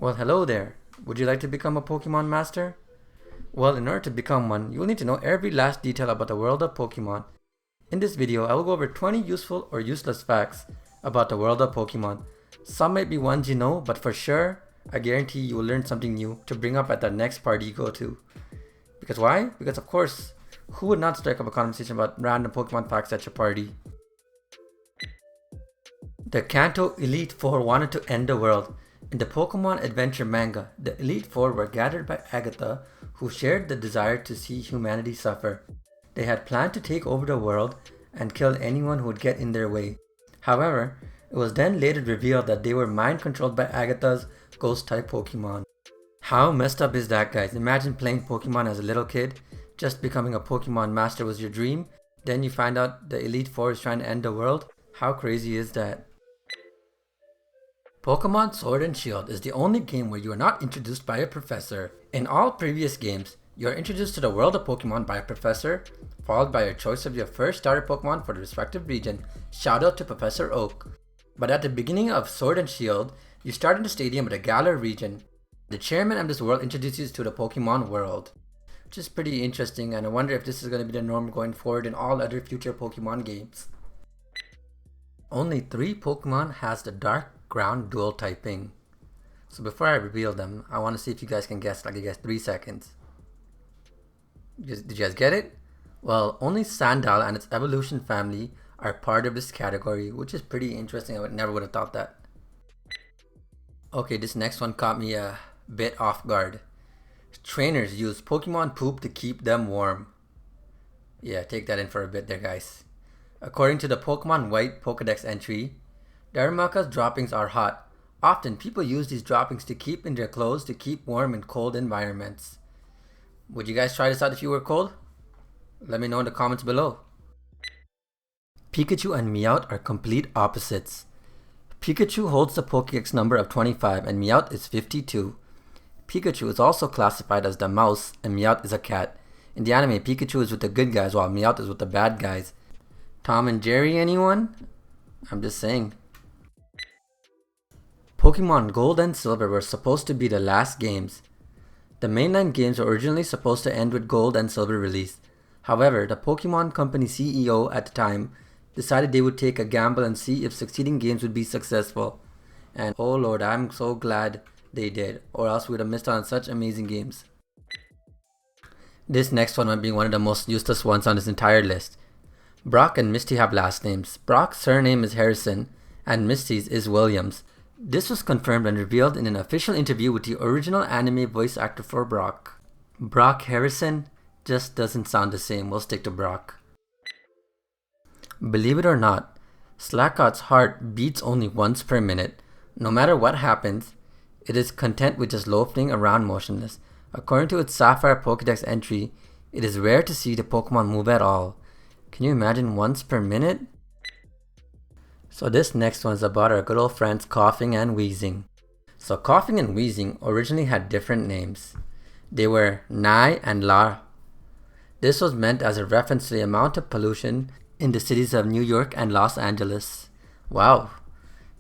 Well, hello there. Would you like to become a Pokemon master? Well, in order to become one, you will need to know every last detail about the world of Pokemon. In this video, I will go over 20 useful or useless facts about the world of Pokemon. Some might be ones you know, but for sure, I guarantee you will learn something new to bring up at the next party you go to. Because why? Because of course, who would not strike up a conversation about random Pokemon facts at your party? The Kanto Elite Four wanted to end the world. In the Pokemon Adventure manga, the Elite Four were gathered by Agatha, who shared the desire to see humanity suffer. They had planned to take over the world and kill anyone who would get in their way. However, it was then later revealed that they were mind-controlled by Agatha's ghost-type Pokemon. How messed up is that, guys? Imagine playing Pokemon as a little kid, just becoming a Pokemon master was your dream, then you find out the Elite Four is trying to end the world? How crazy is that? Pokemon Sword and Shield is the only game where you are not introduced by a professor. In all previous games, you are introduced to the world of Pokemon by a professor, followed by your choice of your first starter Pokemon for the respective region. Shout out to Professor Oak. But at the beginning of Sword and Shield, you start in the stadium of the Galar region. The chairman of this world introduces you to the Pokemon world, which is pretty interesting, and I wonder if this is going to be the norm going forward in all other future Pokemon games. Only 3 Pokemon has the dark ground dual typing. So before I reveal them, I want to see if you guys can guess, like I guess 3 seconds. Did you guys get it? Well, only Sandal and its evolution family are part of this category, which is pretty interesting. I never would have thought that. Okay, this next one caught me a bit off guard. Trainers use Pokemon poop to keep them warm. Yeah, take that in for a bit there, guys. According to the Pokemon White Pokedex entry, Darumaka's droppings are hot. Often, people use these droppings to keep in their clothes to keep warm in cold environments. Would you guys try this out if you were cold? Let me know in the comments below. Pikachu and Meowth are complete opposites. Pikachu holds the Pokédex number of 25 and Meowth is 52. Pikachu is also classified as the mouse and Meowth is a cat. In the anime, Pikachu is with the good guys while Meowth is with the bad guys. Tom and Jerry, anyone? I'm just saying. Pokemon Gold and Silver were supposed to be the last games. The mainline games were originally supposed to end with Gold and Silver release. However, the Pokemon Company CEO at the time decided they would take a gamble and see if succeeding games would be successful. And oh lord, I'm so glad they did, or else we would have missed out on such amazing games. This next one might be one of the most useless ones on this entire list. Brock and Misty have last names. Brock's surname is Harrison and Misty's is Williams. This was confirmed and revealed in an official interview with the original anime voice actor for Brock. Brock Harrison just doesn't sound the same. We'll stick to Brock. Believe it or not, Slackout's heart beats only once per minute. No matter what happens, it is content with just loafing around motionless. According to its Sapphire Pokédex entry, it is rare to see the Pokemon move at all. Can you imagine once per minute? So this next one is about our good old friends coughing and wheezing. So coughing and wheezing originally had different names. They were Nai and La. This was meant as a reference to the amount of pollution in the cities of New York and Los Angeles. Wow,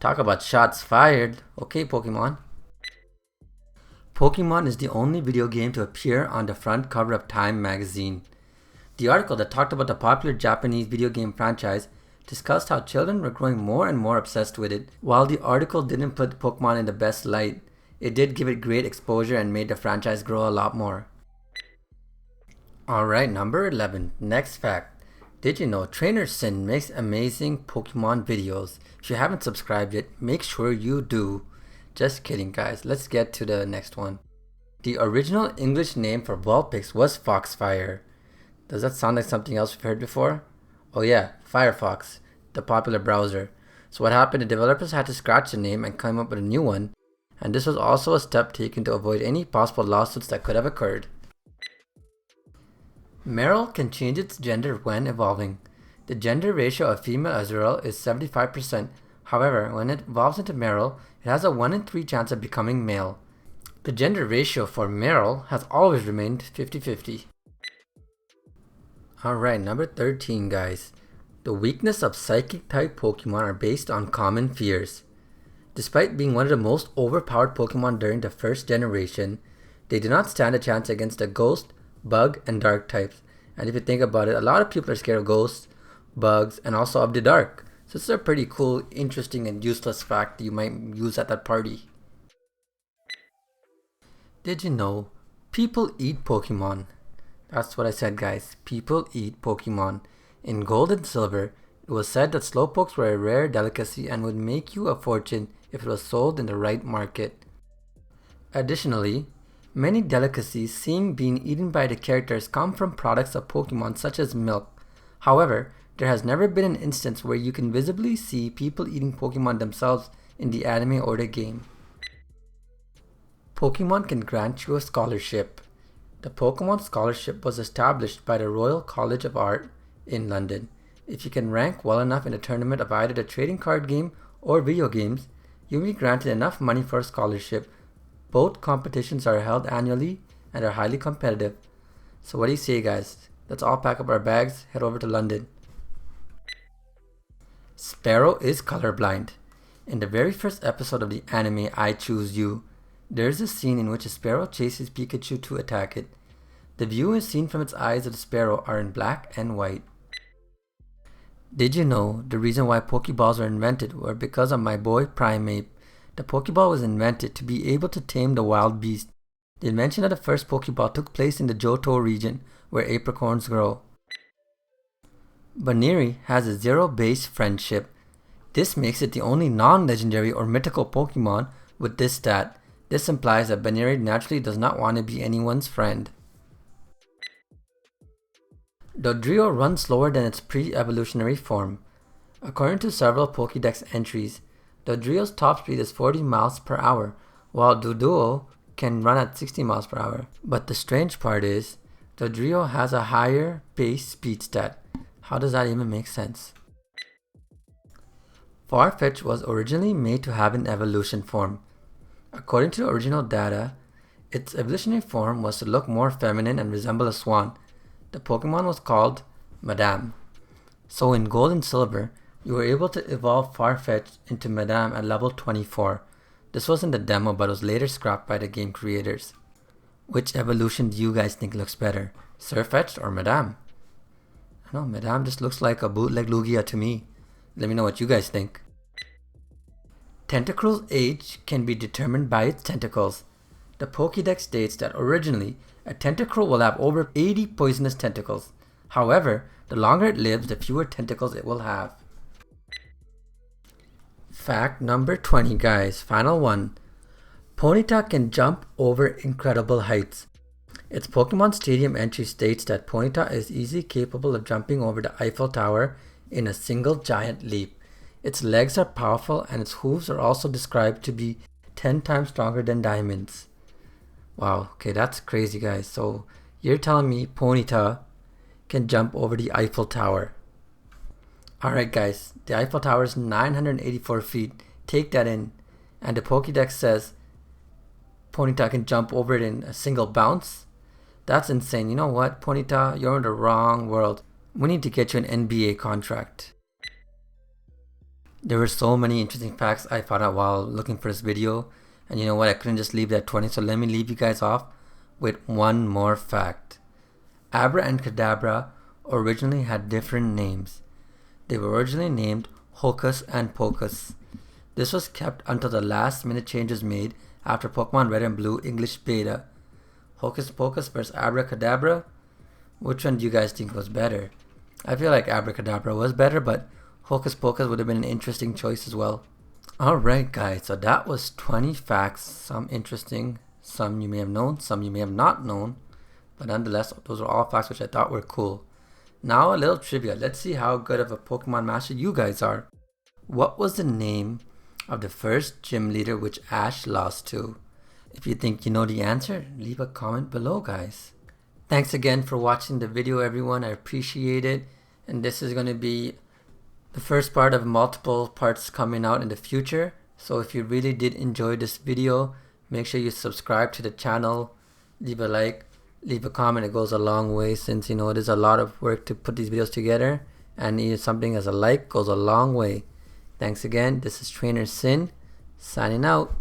talk about shots fired. Okay, Pokemon. Pokemon is the only video game to appear on the front cover of Time magazine. The article that talked about the popular Japanese video game franchise discussed how children were growing more and more obsessed with it. While the article didn't put Pokemon in the best light, it did give it great exposure and made the franchise grow a lot more. Alright, number 11. Next fact. Did you know Trainer Sin makes amazing Pokemon videos? If you haven't subscribed yet, make sure you do. Just kidding, guys. Let's get to the next one. The original English name for Vulpix was Foxfire. Does that sound like something else we've heard before? Oh yeah, Firefox, the popular browser. So what happened, the developers had to scratch the name and come up with a new one, and this was also a step taken to avoid any possible lawsuits that could have occurred. Meryl can change its gender when evolving. The gender ratio of female Azurill is 75%. However, when it evolves into Meryl, it has a 1 in 3 chance of becoming male. The gender ratio for Meryl has always remained 50-50. Alright, number 13, guys. The weakness of psychic type Pokemon are based on common fears. Despite being one of the most overpowered Pokemon during the first generation, they do not stand a chance against the Ghost, Bug, and Dark types. And if you think about it, a lot of people are scared of ghosts, bugs, and also of the dark. So it's a pretty cool, interesting, and useless fact that you might use at that party. Did you know people eat Pokemon? That's what I said, guys. People eat Pokemon. In Gold and Silver, it was said that Slowpokes were a rare delicacy and would make you a fortune if it was sold in the right market. Additionally, many delicacies seen being eaten by the characters come from products of Pokemon such as milk. However, there has never been an instance where you can visibly see people eating Pokemon themselves in the anime or the game. Pokemon can grant you a scholarship. The Pokemon Scholarship was established by the Royal College of Art in London. If you can rank well enough in a tournament of either the trading card game or video games, you'll be granted enough money for a scholarship. Both competitions are held annually and are highly competitive. So what do you say, guys? Let's all pack up our bags, head over to London. Sparrow is colorblind. In the very first episode of the anime I Choose You, there is a scene in which a sparrow chases Pikachu to attack it. The view is seen from its eyes of the sparrow are in black and white. Did you know the reason why Pokeballs were invented were because of my boy Primeape? The Pokeball was invented to be able to tame the wild beast. The invention of the first Pokeball took place in the Johto region where apricorns grow. Baneri has a zero-base friendship. This makes it the only non-legendary or mythical Pokemon with this stat. This implies that Baneri naturally does not want to be anyone's friend. Dodrio runs slower than its pre-evolutionary form. According to several Pokédex entries, Dodrio's top speed is 40 miles per hour, while Doduo can run at 60 miles per hour. But the strange part is, Dodrio has a higher base speed stat. How does that even make sense? Farfetch was originally made to have an evolution form. According to the original data, its evolutionary form was to look more feminine and resemble a swan. The Pokemon was called Madame. So in Gold and Silver, you were able to evolve Farfetch into Madame at level 24. This wasn't the demo, but was later scrapped by the game creators. Which evolution do you guys think looks better? Sirfetch'd or Madame? I don't know, Madame just looks like a bootleg Lugia to me. Let me know what you guys think. Tentacruel's age can be determined by its tentacles. The Pokédex states that originally, a Tentacruel will have over 80 poisonous tentacles. However, the longer it lives, the fewer tentacles it will have. Fact number 20, guys. Final one. Ponyta can jump over incredible heights. Its Pokemon Stadium entry states that Ponyta is easily capable of jumping over the Eiffel Tower in a single giant leap. Its legs are powerful and its hooves are also described to be 10 times stronger than diamonds. Wow, okay, that's crazy, guys. So you're telling me Ponyta can jump over the Eiffel Tower. Alright guys, the Eiffel Tower is 984 feet. Take that in. And the Pokédex says Ponyta can jump over it in a single bounce. That's insane. You know what, Ponyta, you're in the wrong world. We need to get you an NBA contract. There were so many interesting facts I found out while looking for this video. And you know what, I couldn't just leave that 20, so let me leave you guys off with one more fact. Abra and Kadabra originally had different names. They were originally named Hocus and Pocus. This was kept until the last minute changes made after Pokemon Red and Blue English Beta. Hocus Pocus versus Abracadabra? Which one do you guys think was better? I feel like Abracadabra was better, but Hocus Pocus would have been an interesting choice as well. Alright guys, so that was 20 facts, some interesting, some you may have known, some you may have not known, but nonetheless, those are all facts which I thought were cool. Now a little trivia, let's see how good of a Pokemon master you guys are. What was the name of the first gym leader which Ash lost to? If you think you know the answer, leave a comment below guys. Thanks again for watching the video everyone, I appreciate it, and this is going to be the first part of multiple parts coming out in the future. So if you really did enjoy this video, make sure you subscribe to the channel, leave a like, leave a comment. It goes a long way, since you know it is a lot of work to put these videos together, and something as a like goes a long way. Thanks again. This is Trainer Sin. Signing out.